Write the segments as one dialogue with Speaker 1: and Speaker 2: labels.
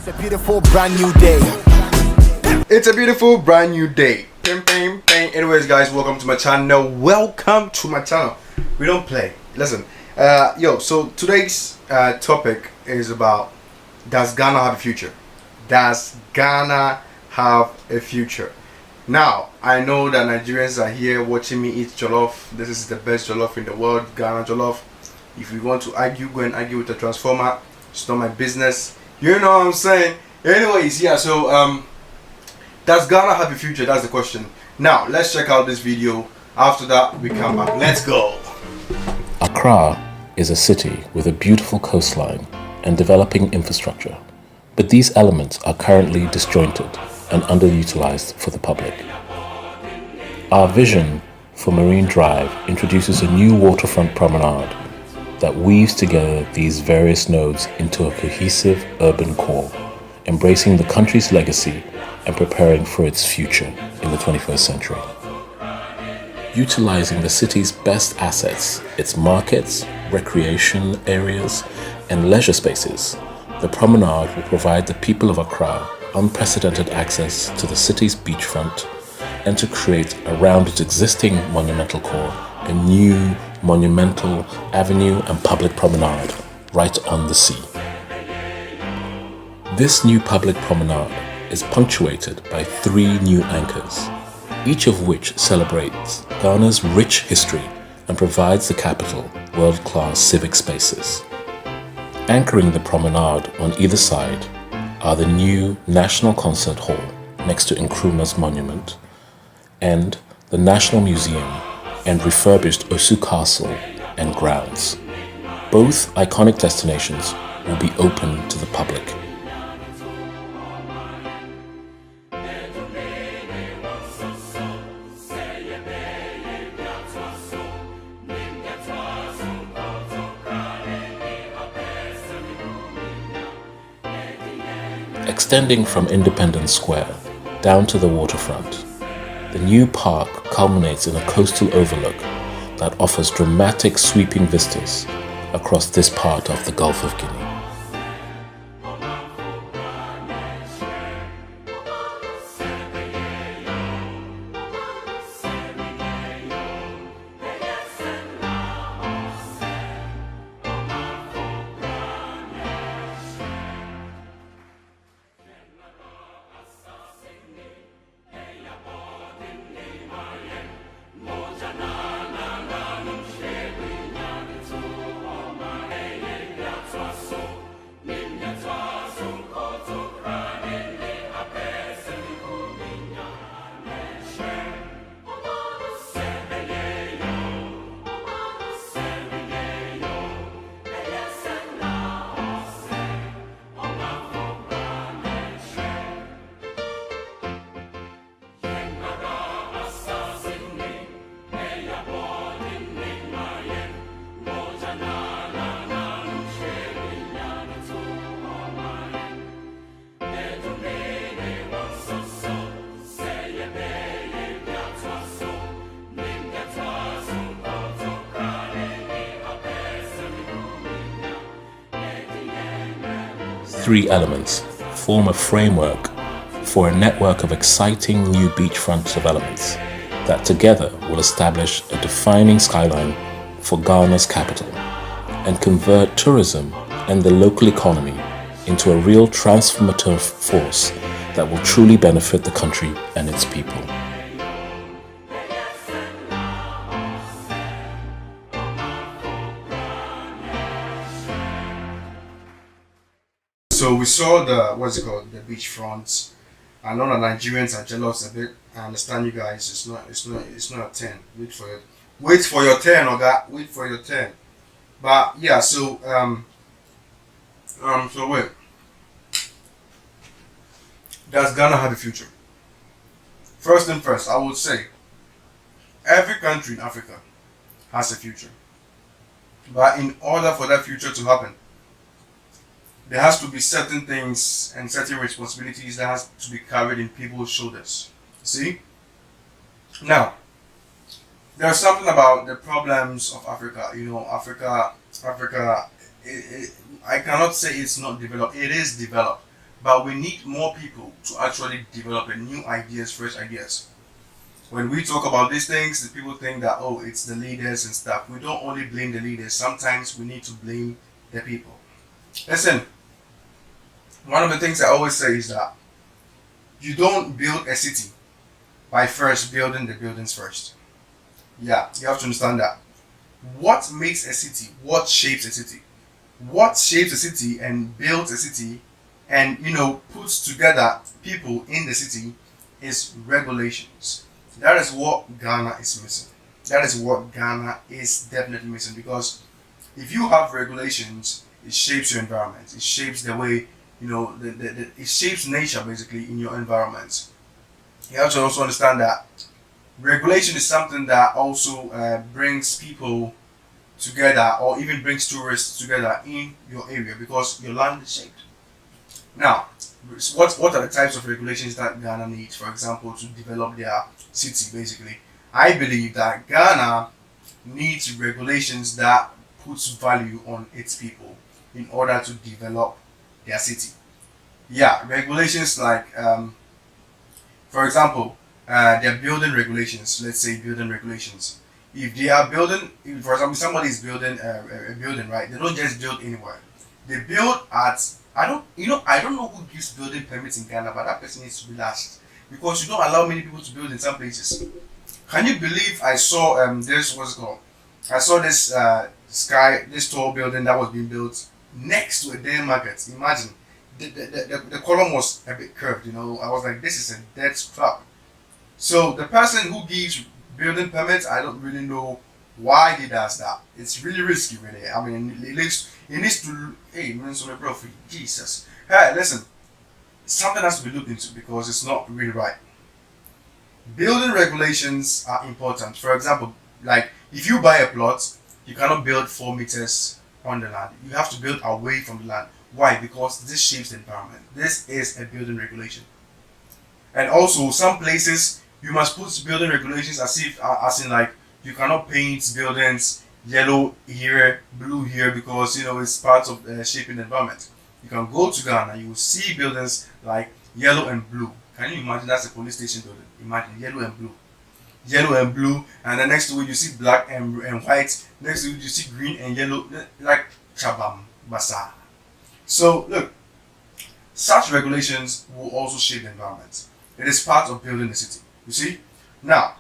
Speaker 1: It's a beautiful brand new day.
Speaker 2: It's a beautiful brand new day. Ping, ping, ping. Anyways, guys, welcome to my channel. Welcome to my channel. We don't play. Listen, so today's topic is about, does Ghana have a future? Does Ghana have a future? Now, I know that Nigerians are here watching me eat jollof. This is the best jollof in the world, Ghana jollof. If you want to argue, go and argue with the transformer. It's not my business. You know what I'm saying? Anyways, yeah, so does Ghana have a future? That's the question. Now, let's check out this video. After that, we come back. Let's go.
Speaker 3: Accra is a city with a beautiful coastline and developing infrastructure, but these elements are currently disjointed and underutilized for the public. Our vision for Marine Drive introduces a new waterfront promenade that weaves together these various nodes into a cohesive urban core, embracing the country's legacy and preparing for its future in the 21st century. Utilizing the city's best assets, its markets, recreation areas, and leisure spaces, the promenade will provide the people of Accra unprecedented access to the city's beachfront and to create around its existing monumental core a new monumental avenue and public promenade right on the sea. This new public promenade is punctuated by 3 new anchors, each of which celebrates Ghana's rich history and provides the capital world-class civic spaces. Anchoring the promenade on either side are the new National Concert Hall next to Nkrumah's monument and the National Museum and refurbished Osu Castle and grounds. Both iconic destinations will be open to the public. Extending from Independence Square down to the waterfront, the new park culminates in a coastal overlook that offers dramatic sweeping vistas across this part of the Gulf of Guinea. Three elements form a framework for a network of exciting new beachfront developments that together will establish a defining skyline for Ghana's capital and convert tourism and the local economy into a real transformative force that will truly benefit the country and its people.
Speaker 2: So we saw the the beachfronts. I know that Nigerians are jealous a bit. I understand you guys. It's not a 10. Wait for your turn, Oga. Wait for your turn. But yeah, so wait. Does Ghana have a future? First thing first, I would say every country in Africa has a future. But in order for that future to happen, there has to be certain things and certain responsibilities that has to be carried in people's shoulders. See? Now, there's something about the problems of Africa. You know, Africa, I cannot say it's not developed. It is developed. but we need more people to actually develop new ideas, fresh ideas. When we talk about these things, the people think that, oh, it's the leaders and stuff. We don't only blame the leaders. Sometimes we need to blame the people. Listen, one of the things I always say is that you don't build a city by first building the buildings first. Yeah, you have to understand that. What makes a city? What shapes a city? What shapes a city and builds a city and puts together people in the city is regulations. That is what Ghana is missing. That is what Ghana is definitely missing, because if you have regulations, it shapes your environment. It shapes the way it shapes nature basically in your environment. You have to also understand that regulation is something that also brings people together, or even brings tourists together in your area, because your land is shaped. Now, what are the types of regulations that Ghana needs, for example, to develop their city basically? I believe that Ghana needs regulations that puts value on its people in order to develop their city. Yeah, regulations like, for example, their building regulations. Let's say building regulations. If they are building, if, for example, somebody is building a building, right? They don't just build anywhere. They build at, I don't know who gives building permits in Ghana, but that person needs to be lashed, because you don't allow many people to build in some places. Can you believe I saw this, what's it called? I saw this this tall building that was being built next to a day market. Imagine the column was a bit curved. I was like, this is a dead trap. So the person who gives building permits, I don't really know why he does that. It's really risky, really. I mean, it needs to. Hey, man, so bro, Jesus. Hey, listen, something has to be looked into, because it's not really right. Building regulations are important. For example, like if you buy a plot, you cannot build 4 meters on the land. You have to build away from the land. Why? Because this shapes the environment. This is a building regulation. And also, some places you must put building regulations as in like, you cannot paint buildings yellow here, blue here, because it's part of shaping the environment. You can go to Ghana, you will see buildings like yellow and blue. Can you imagine? That's a police station building. Imagine yellow and blue. Yellow and blue, and then next to it you see black and white. Next to it you see green and yellow, like Chabam Basa. So look, such regulations will also shape the environment. It is part of building the city. You see? Now,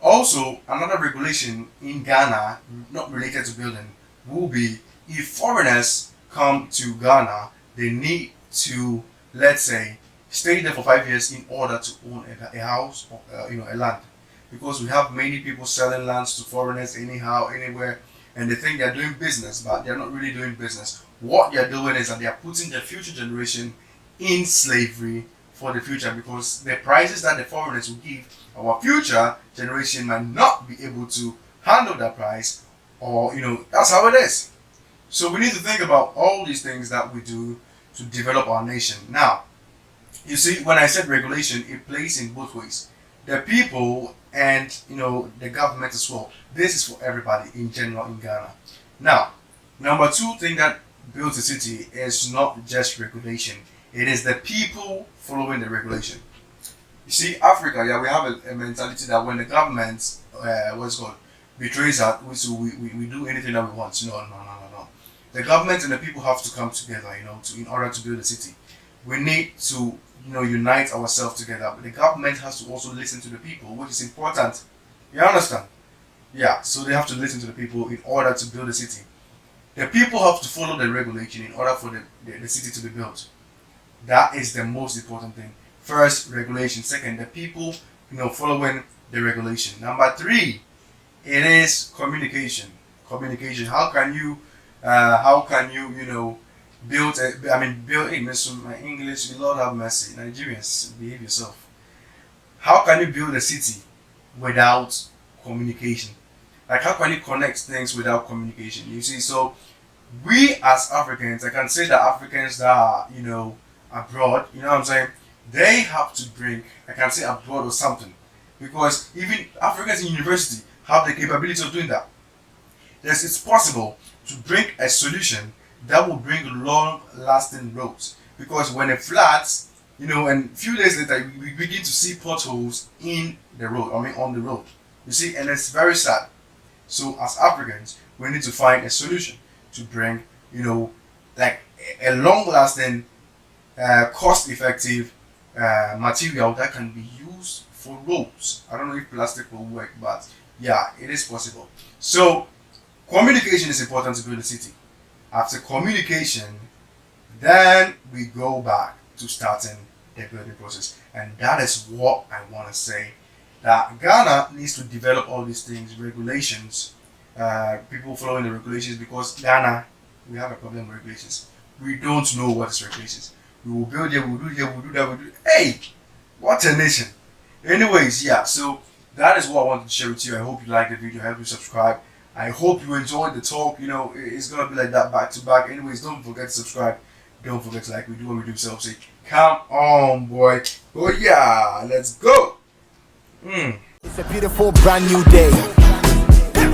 Speaker 2: also another regulation in Ghana, not related to building, will be if foreigners come to Ghana, they need to, let's say, stay there for 5 years in order to own a house or a land, because we have many people selling lands to foreigners anyhow, anywhere, and they think they're doing business, but they're not really doing business. What they're doing is that they are putting the future generation in slavery for the future, because the prices that the foreigners will give, our future generation might not be able to handle that price, or that's how it is. So we need to think about all these things that we do to develop our nation. Now, you see, when I said regulation, it plays in both ways. The people and the government as well. This is for everybody in general in Ghana. Now, number 2 thing that builds a city is not just regulation. It is the people following the regulation. You see, Africa, yeah, we have a mentality that when the government, betrays us, we do anything that we want. No. The government and the people have to come together, in order to build a city. We need to, unite ourselves together. But the government has to also listen to the people, which is important. You understand? Yeah, so they have to listen to the people in order to build a city. The people have to follow the regulation in order for the city to be built. That is the most important thing. First, regulation. Second, the people, following the regulation. Number 3, it is communication. Communication. How can you, build my English, Lord have mercy. Nigerians, behave yourself. How can you build a city without communication? Like, how can you connect things without communication? You see, so we as Africans, I can say that Africans that are, abroad, what I'm saying, they have to bring, I can say abroad or something, because even Africans in university have the capability of doing that. It's possible to bring a solution that will bring long-lasting roads. because when it floods, you know, and a few days later we begin to see potholes in the road. I mean, on the road. You see, and it's very sad. So as Africans, we need to find a solution to bring, you know, like a long-lasting, cost-effective material that can be used for roads. I don't know if plastic will work, but yeah, it is possible. So communication is important to build a city. After communication, then we go back to starting the building process, and that is what I want to say. That Ghana needs to develop all these things, regulations, people following the regulations, because Ghana, we have a problem with regulations. We don't know what is regulations. We will build here, we'll do here, we'll do that, we'll do. Hey, what a nation! Anyways, yeah. So that is what I wanted to share with you. I hope you liked the video. I hope you subscribe. I hope you enjoyed the talk. You know, it's gonna be like that back to back. Anyways, don't forget to subscribe. Don't forget to like. We do what we do. So say, come on, boy. Oh yeah, let's go.
Speaker 1: It's a beautiful brand new day.